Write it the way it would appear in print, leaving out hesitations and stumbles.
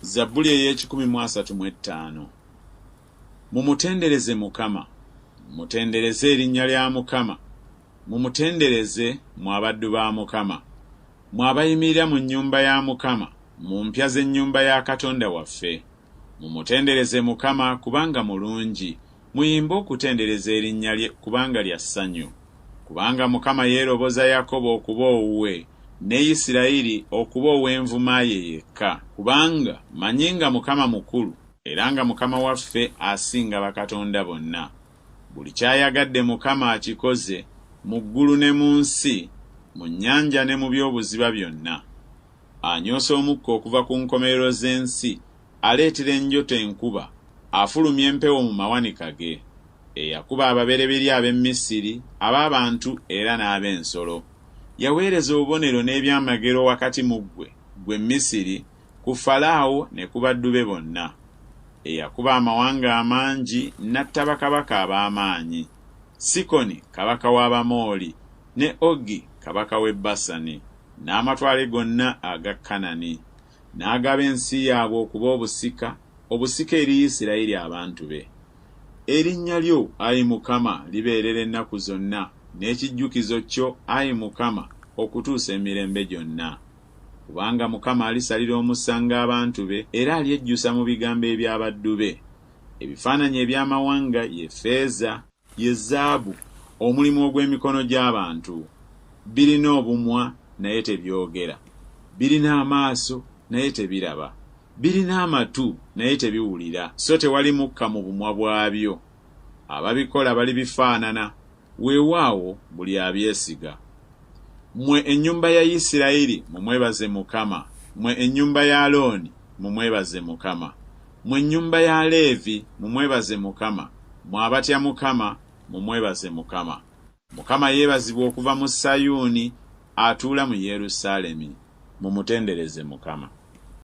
Zabbuli ey'ekikumi Mumutendereze Mukama, mutendereze erinnya lya Mukama, mumutendereze mu abaddu ba Mukama, mwabayimirira mu nnyumba ya Mukama, mu mpya z'ennyumba ya Katonda waffe. Mumutendereze Mukama kubanga mulungi, muyimbe okutendereza erinnya lye kubanga lya ssanyu. Kubanga Mukama yeeroboza Yakobo okuba owuwe, ne Isirayiri okuba ow'envuma ye yekka. Kubanga manyi nga Mukama mukulu, era nga Mukama waffe asinga bakatonda bonna. Buli kyayagadde Mukama akikoze, mu ggulu ne mu nsi, mu nnyanja ne mu by'obuziba byonna. Anyoosa omukka okuva ku nkomerero z'ensi, aleetera enjoto enkuba, afulumya empewo mu mawanika ge. Eyakuba ababereberye ab'e Misiri, ab'abantu era n'ab'ensolo. Yaweereza obubonero n'ebyamagero wakati mu ggwe Misiri, ku Falaawo ne ku baddu be bonna. Eyakuba amawanga amangi n'atta bakabaka ab'amaanyi, Sikoni kabaka w'Abamooli, ne Ogi kabaka w'e Basani, n'amatwale gonna aga Kanani. N'agaba ensi yaabwe okuba obusika eri Isirayiri abantu be. Erinnya lyo, Ayi Mukama, libeerera ennaku zonna, n'ekijjukizo kyo, Ayi Mukama, okutuusa emirembe gyonna. Kubanga Mukama alisalira omusango abantu be, era alyejjusa mu bigambo eby'abaddu be. Ebifaananyi eby'amawanga ye ffeeza, ye zaabu, omulimu ogw'emikono gy'abantu. Birina obumwa naye tebyogera, birina amaaso naye tebiraba, birina amatu naye tebiwulira, so tewali mukka mu bumwa bwabyo. Ababikola balibifaanana, weewaawo buli abyesiga. Mmwe ennyumba ya Isirayiri mumwebaze Mukama, mmwe ennyumba ya Alooni mumwebaze Mukama, mmwe ennyumba ya Leevi mumwebaze Mukama, mmwe abatya Mukama mumwebaze Mukama. Mukama yeebazibwa okuva mu Sayuuni, atuula mu Yerusaalemi. Mumutendereze Mukama.